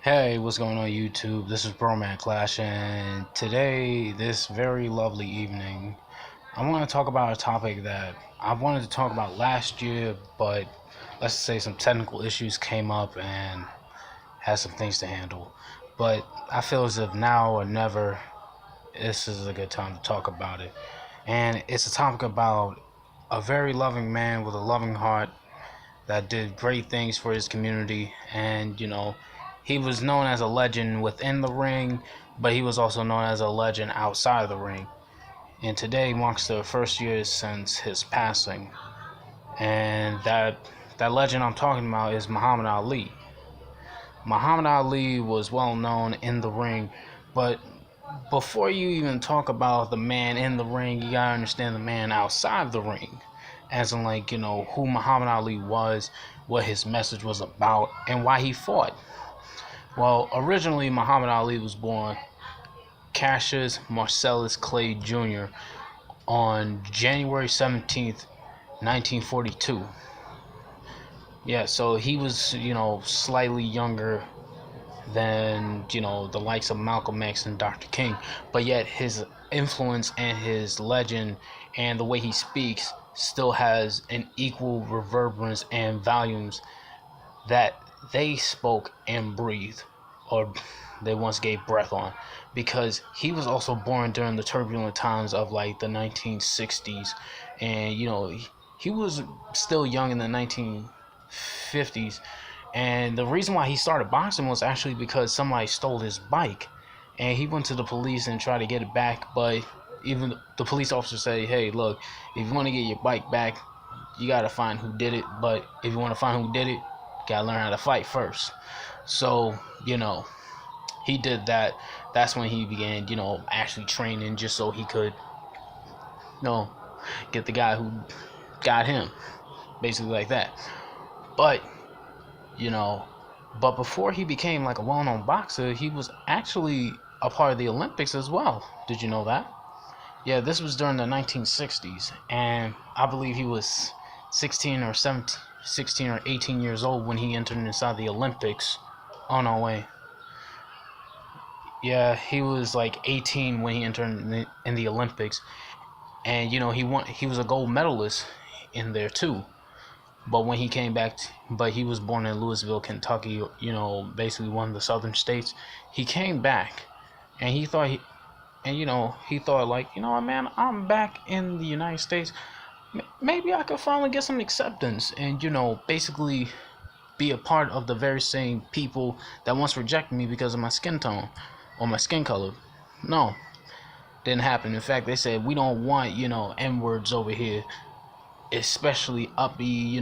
Hey, what's going on YouTube? This is Broman Clash, and today, this very lovely evening, I want to talk about a topic that I wanted to talk about last year, but let's say some technical issues came up and had some things to handle. But I feel as if now or never, this is a good time to talk about it. And it's a topic about a very loving man with a loving heart that did great things for his community. And, he was known as a legend within the ring, but he was also known as a legend outside of the ring. And today marks the first year since his passing. And that legend I'm talking about is Muhammad Ali. Muhammad Ali was well known in the ring, but before you even talk about the man in the ring, you gotta understand the man outside the ring. As in, like, who Muhammad Ali was, what his message was about, and why he fought. Well, originally, Muhammad Ali was born Cassius Marcellus Clay Jr. on January 17th, 1942. Yeah, so he was, slightly younger than, the likes of Malcolm X and Dr. King, but yet his influence and his legend and the way he speaks still has an equal reverberance and volumes that they spoke and breathed, or they once gave breath on, because he was also born during the turbulent times of like the 1960s, and he was still young in the 1950s. And the reason why he started boxing was actually because somebody stole his bike, and he went to the police and tried to get it back. But even the police officer said, "Hey, look, if you want to get your bike back, you gotta find who did it. But if you want to find who did it, you gotta learn how to fight first." So he did that. That's when he began, actually training just so he could, get the guy who got him, basically like that. But you know. But before he became like a well-known boxer, he was actually a part of the Olympics as well. Did you know that? Yeah, this was during the 1960s, and I believe he was 16 or 17, 16 or 18 years old when he entered inside the Olympics. Oh no, wait. Yeah, he was like 18 when he entered in the Olympics, and he was a gold medalist in there too. But when he came back, but he was born in Louisville, Kentucky, basically one of the southern states. He came back, and he thought like, man, I'm back in the United States. Maybe I could finally get some acceptance, and basically be a part of the very same people that once rejected me because of my skin tone or my skin color. No, didn't happen. In fact, they said we don't want N words over here, especially uppy,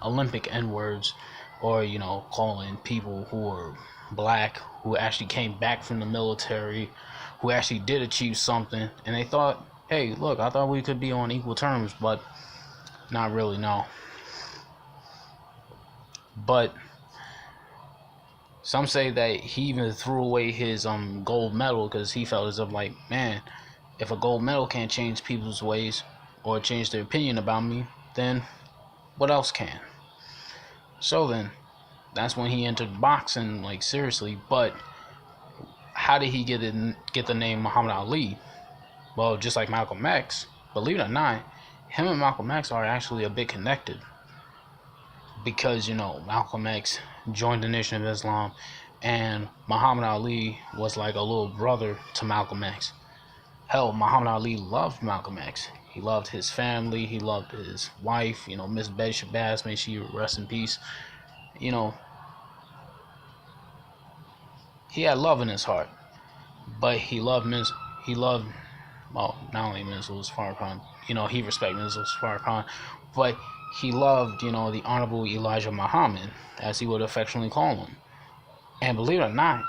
Olympic N words, or calling people who are black, who actually came back from the military, who actually did achieve something, and they thought, hey, look, I thought we could be on equal terms, but not really, no. But some say that he even threw away his gold medal because he felt as if, like, man, if a gold medal can't change people's ways or change their opinion about me, then what else can? So then, that's when he entered boxing, like, seriously. But how did he get the name Muhammad Ali? Well, just like Malcolm X, believe it or not, him and Malcolm X are actually a bit connected, because Malcolm X joined the Nation of Islam, and Muhammad Ali was like a little brother to Malcolm X. Hell, Muhammad Ali loved Malcolm X. He loved his family. He loved his wife, Miss Betty Shabazz, may she rest in peace. He had love in his heart, but he loved, well, not only Ms. Farrakhan, he respected Ms. Farrakhan, but he loved, the Honorable Elijah Muhammad, as he would affectionately call him. And believe it or not,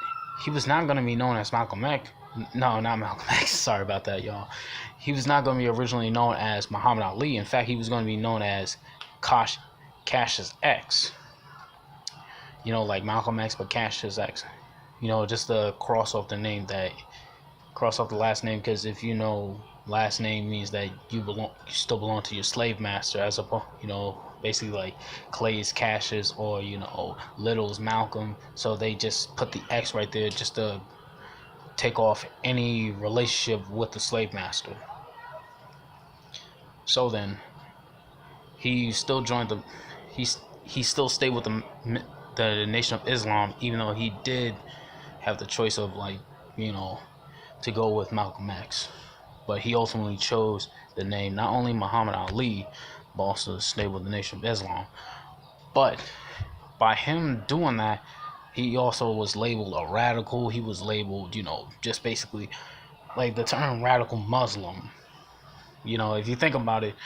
he was not going to be known as Malcolm X. No, not Malcolm X. Sorry about that, y'all. He was not going to be originally known as Muhammad Ali. In fact, he was going to be known as Cassius X. Like Malcolm X, but Cassius X. Just to cross off the last name, because if last name means that you still belong to your slave master, as opposed, basically like Clay's Cassius or Little's Malcolm. So they just put the X right there just to take off any relationship with the slave master. So then he still joined the he still stayed with the Nation of Islam, even though he did have the choice of to go with Malcolm X. But he ultimately chose the name not only Muhammad Ali, but also stay with the Nation of Islam. But by him doing that, he also was labeled a radical. He was labeled, just basically like the term radical Muslim. If you think about it,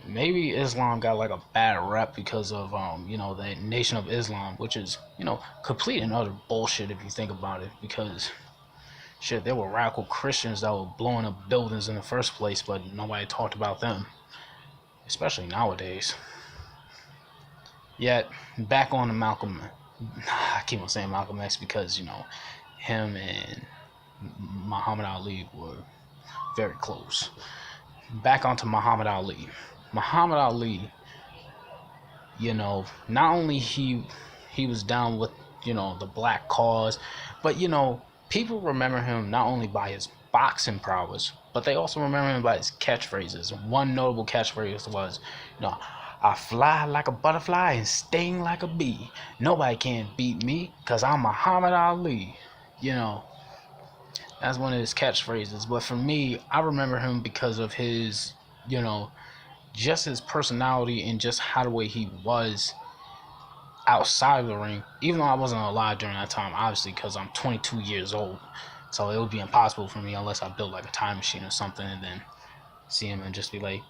maybe Islam got like a bad rep because of the Nation of Islam, which is complete and utter bullshit if you think about it. Because shit, there were radical Christians that were blowing up buildings in the first place, but nobody talked about them, especially nowadays. Yet back on to Malcolm. I keep on saying Malcolm X because him and Muhammad Ali were very close. Back onto Muhammad Ali. Muhammad Ali, not only he was down with the black cause, but people remember him not only by his boxing prowess, but they also remember him by his catchphrases. One notable catchphrase was, I fly like a butterfly and sting like a bee. Nobody can beat me because I'm Muhammad Ali. That's one of his catchphrases. But for me, I remember him because of his, just his personality and just how the way he was outside of the ring. Even though I wasn't alive during that time, obviously, because I'm 22 years old. So it would be impossible for me unless I built like a time machine or something and then see him and just be like,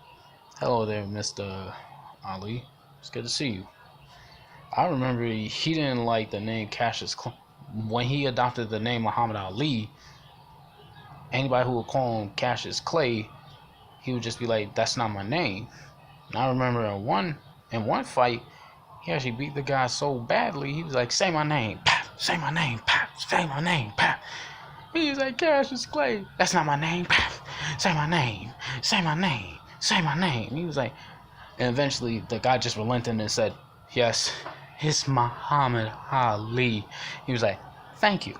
hello there, Mr. Ali. It's good to see you. I remember he didn't like the name Cassius Clay. When he adopted the name Muhammad Ali, anybody who would call him Cassius Clay, he would just be like, that's not my name. And I remember in one fight, he actually beat the guy so badly, he was like, say my name, pap, say my name, pap, say my name, pap. He was like, Cassius Clay, that's not my name, pap, say my name, say my name, say my name. He was like, and eventually the guy just relented and said, yes, it's Muhammad Ali. He was like, thank you.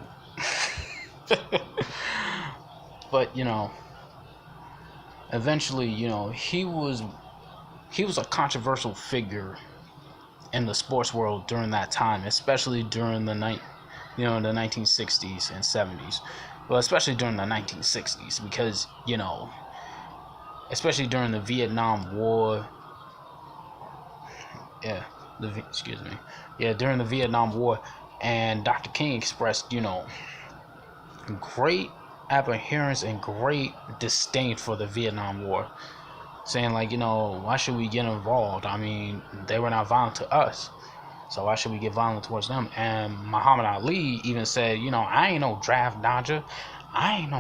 But eventually, he was a controversial figure in the sports world during that time, especially during the 1960s and 70s. Well, especially during the 1960s, because especially during the Vietnam War. During the Vietnam War, and Dr. King expressed great abhorrence and great disdain for the Vietnam War, saying like, why should we get involved? I mean, they were not violent to us, so why should we get violent towards them? And Muhammad Ali even said, I ain't no draft dodger, I ain't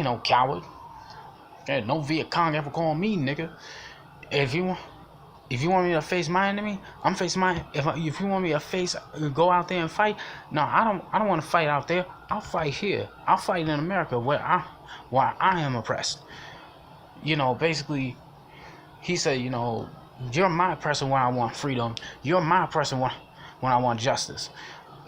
no coward. No Viet Cong ever called me nigga. If you want me to face my enemy, I'm facing my. If you want me to go out there and fight, no, I don't want to fight out there. I'll fight here. I'll fight in America where I am oppressed. Basically, he said, you're my oppressor when I want freedom. You're my oppressor when I want justice.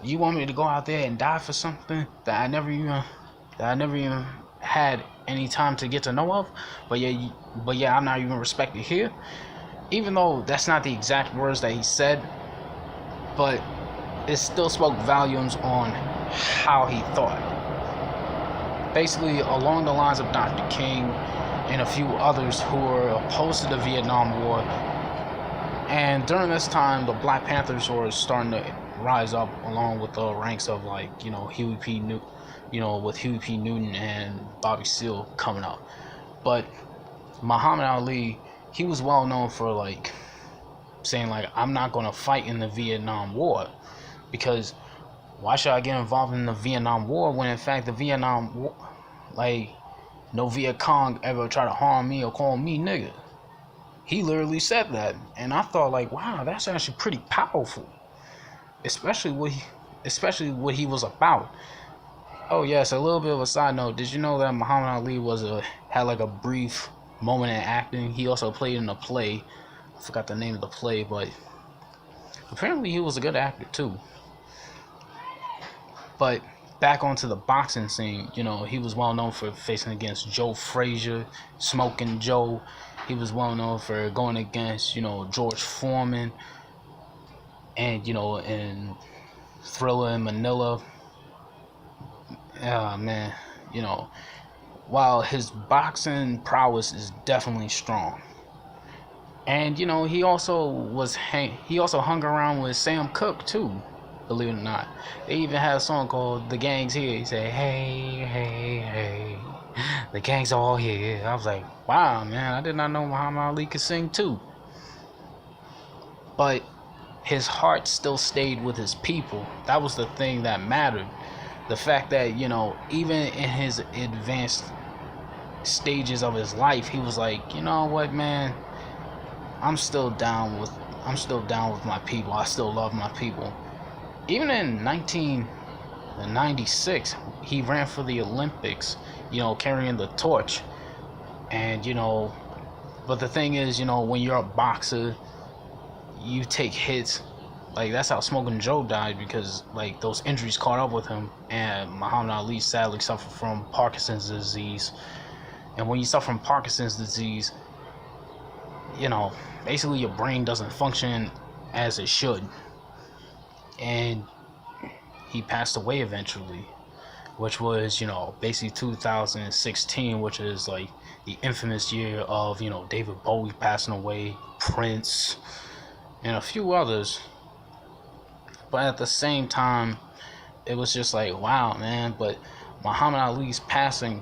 You want me to go out there and die for something that I never even had any time to get to know of, but yeah, I'm not even respected here. Even though that's not the exact words that he said, but it still spoke volumes on how he thought. Basically, along the lines of Dr. King and a few others who were opposed to the Vietnam War. And during this time, the Black Panthers were starting to rise up along with the ranks of Huey P. with Huey P. Newton and Bobby Seale coming up. But Muhammad Ali, he was well known for saying I'm not going to fight in the Vietnam War, because why should I get involved in the Vietnam War when in fact the Vietnam War, no Viet Cong ever try to harm me or call me nigga. He literally said that, and I thought wow, that's actually pretty powerful, especially what he was about. Oh yes, a little bit of a side note. Did you know that Muhammad Ali had a brief moment in acting? He also played in a play I forgot the name of the play, but apparently he was a good actor too. But back onto the boxing scene, he was well known for facing against Joe Frazier, Smoking Joe. He was well known for going against, George Foreman, and in Thriller in Manila. Yeah, man, you know, while his boxing prowess is definitely strong, and he also hung around with Sam Cooke too. Believe it or not, they even had a song called "The Gang's Here." He said, "Hey, hey, hey, the gang's all here." I was like, "Wow, man! I did not know Muhammad Ali could sing too." But his heart still stayed with his people. That was the thing that mattered. The fact that even in his advanced stages of his life, he was like, you know what, man, I'm still down with my people. I still love my people. Even in 1996, he ran for the Olympics, carrying the torch. And but the thing is, when you're a boxer, you take hits. Like, that's how Smoking Joe died, because like those injuries caught up with him. And Muhammad Ali sadly suffered from Parkinson's disease. And when you suffer from Parkinson's disease, basically your brain doesn't function as it should. And he passed away eventually, which was, basically 2016, which is like the infamous year of, David Bowie passing away, Prince, and a few others. But at the same time, it was just like, wow, man. But Muhammad Ali's passing,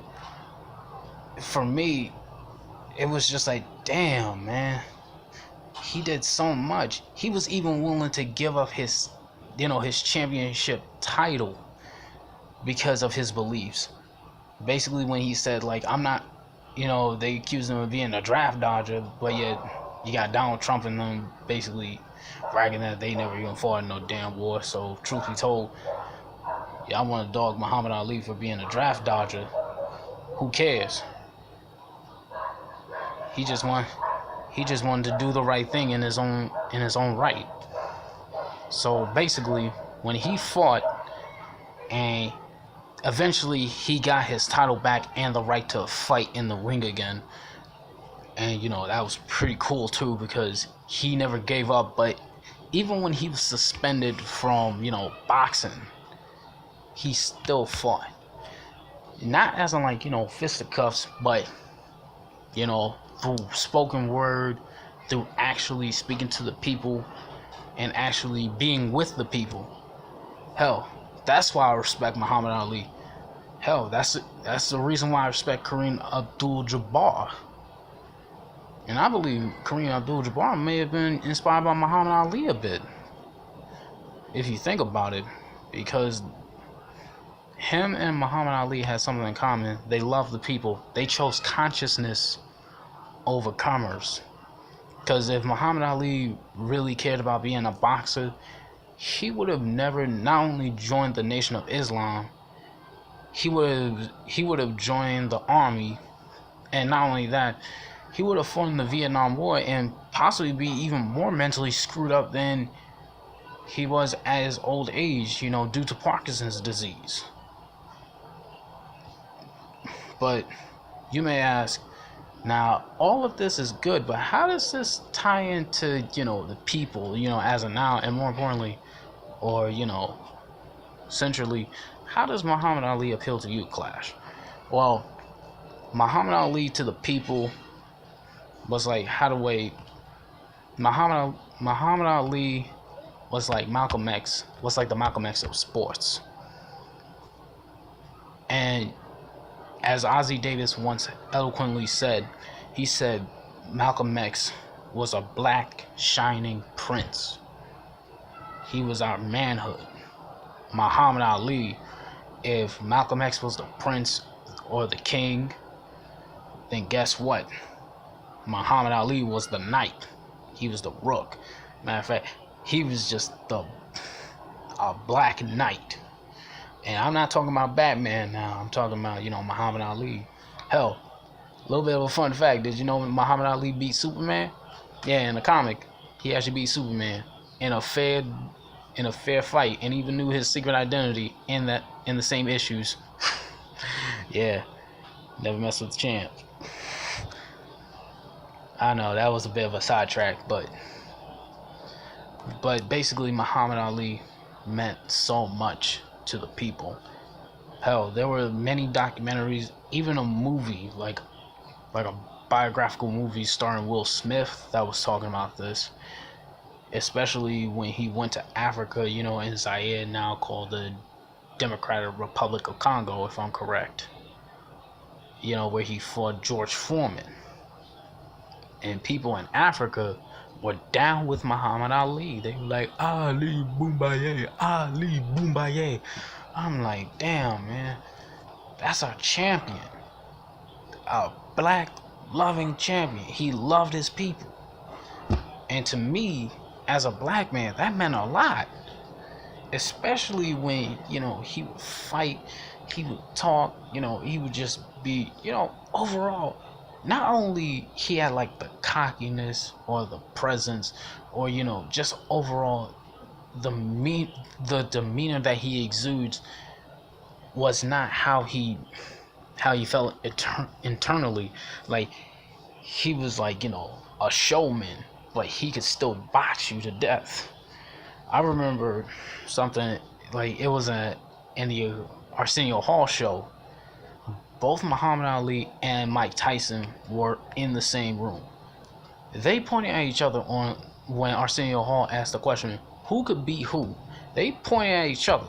for me, it was just like, damn, man. He did so much. He was even willing to give up his championship title because of his beliefs. Basically, when he said, like, I'm not, they accused him of being a draft dodger, but yet you got Donald Trump and them basically bragging that they never even fought in no damn war. So, truth be told, I want to dog Muhammad Ali for being a draft dodger. Who cares? He just wanted to do the right thing in his own right. So basically, when he fought, and eventually he got his title back and the right to fight in the ring again, and that was pretty cool too, because he never gave up. But even when he was suspended from boxing, he still fought. Not as in like fisticuffs, but through spoken word, through actually speaking to the people and actually being with the people. Hell, that's why I respect Muhammad Ali. Hell, that's the reason why I respect Kareem Abdul-Jabbar. And I believe Kareem Abdul-Jabbar may have been inspired by Muhammad Ali a bit, if you think about it, because him and Muhammad Ali had something in common. They loved the people. They chose consciousness over commerce. Because if Muhammad Ali really cared about being a boxer, he would have never not only joined the Nation of Islam, he would have joined the army, and not only that, he would have fought in the Vietnam War and possibly be even more mentally screwed up than he was at his old age, due to Parkinson's disease. But you may ask, now, all of this is good, but how does this tie into, the people, as of now, and more importantly, or, centrally, how does Muhammad Ali appeal to you, Clash? Well, Muhammad Ali to the people was like, Muhammad Ali was like Malcolm X, was like the Malcolm X of sports. And as Ozzie Davis once eloquently said, he said Malcolm X was a black shining prince. He was our manhood. Muhammad Ali, if Malcolm X was the prince or the king, then guess what? Muhammad Ali was the knight. He was the rook. Matter of fact, he was just a black knight. And I'm not talking about Batman now. I'm talking about, Muhammad Ali. Hell, a little bit of a fun fact. Did you know Muhammad Ali beat Superman? Yeah, in the comic, he actually beat Superman in a fair fight, and even knew his secret identity in the same issues. Yeah, never mess with the champ. I know that was a bit of a sidetrack, but basically Muhammad Ali meant so much to the people. Hell, there were many documentaries, even a movie like a biographical movie starring Will Smith that was talking about this, especially when he went to Africa, in Zaire, now called the Democratic Republic of Congo, if I'm correct. Where he fought George Foreman. And people in Africa were down with Muhammad Ali. They were like, Ali Boombaye, Ali Boombaye. I'm like, damn, man, that's our champion. A black loving champion. He loved his people. And to me, as a black man, that meant a lot. Especially when, he would fight, he would talk, he would just be, overall, not only he had like the cockiness or the presence or, just overall the demeanor that he exudes was not how he felt internally. Like, he was like, a showman, but he could still box you to death. I remember something like it was in the Arsenio Hall show. Both Muhammad Ali and Mike Tyson were in the same room. They pointed at each other on when Arsenio Hall asked the question, "Who could beat who?" They pointed at each other.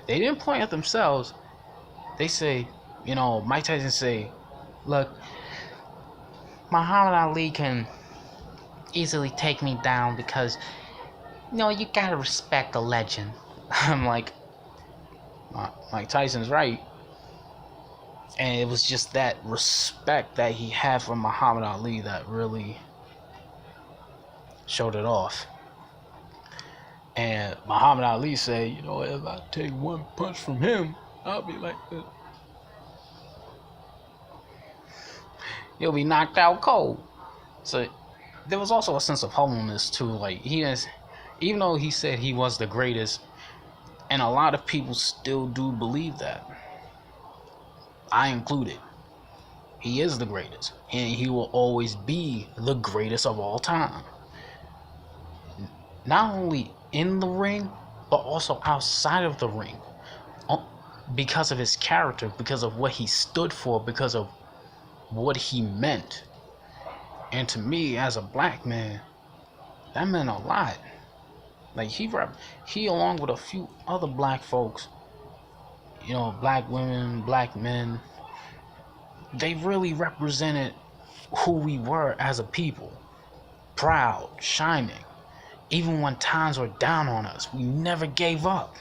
They didn't point at themselves. They say, Mike Tyson say, "Look, Muhammad Ali can easily take me down because." No, you gotta respect a legend. I'm like, Mike Tyson's right. And it was just that respect that he had for Muhammad Ali that really showed it off. And Muhammad Ali said, if I take one punch from him, I'll be like this. He'll be knocked out cold. So there was also a sense of humbleness too. Like, even though he said he was the greatest, and a lot of people still do believe that, I included, he is the greatest, and he will always be the greatest of all time. Not only in the ring, but also outside of the ring, because of his character, because of what he stood for, because of what he meant. And to me, as a black man, that meant a lot. Like, he along with a few other black folks, black women, black men, they really represented who we were as a people. Proud, shining. Even when times were down on us, we never gave up.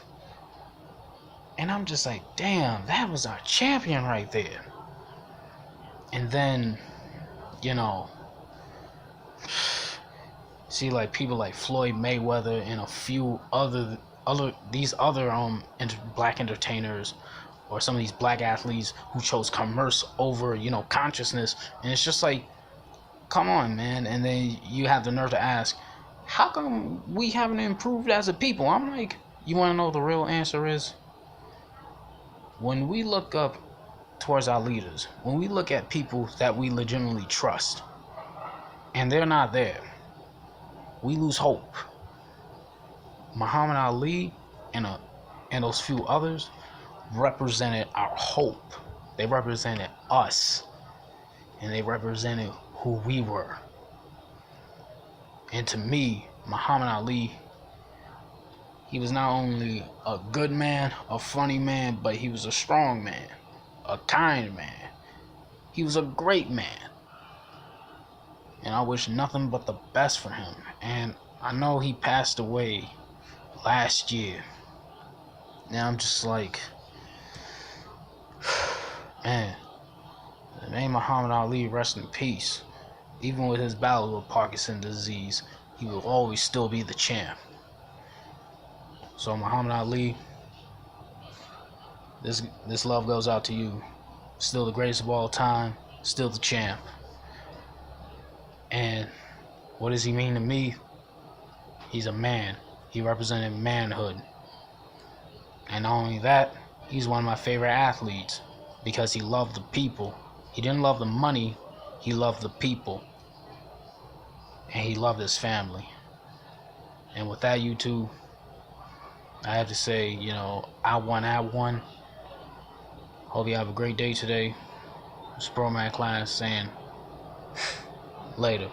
And I'm just like, damn, that was our champion right there. And then, see, like, people like Floyd Mayweather and a few other black entertainers, or some of these black athletes who chose commerce over consciousness. And it's just like, come on, man. And then you have the nerve to ask, how come we haven't improved as a people? I'm like, you want to know the real answer is? When we look up towards our leaders, when we look at people that we legitimately trust, and they're not there, we lose hope. Muhammad Ali and those few others represented our hope. They represented us, and they represented who we were. And to me, Muhammad Ali, he was not only a good man, a funny man, but he was a strong man, a kind man. He was a great man. And I wish nothing but the best for him. And I know he passed away last year. Now I'm just like, man, may Muhammad Ali rest in peace. Even with his battle with Parkinson's disease, he will always still be the champ. So Muhammad Ali, this love goes out to you. Still the greatest of all time, still the champ. And What does he mean to me? He's a man. He represented manhood. And not only that, he's one of my favorite athletes because he loved the people. He didn't love the money, he loved the people. And he loved his family. And with that, YouTube, I have to say, I won. Hope you have a great day today. It's Pro Man Class saying later.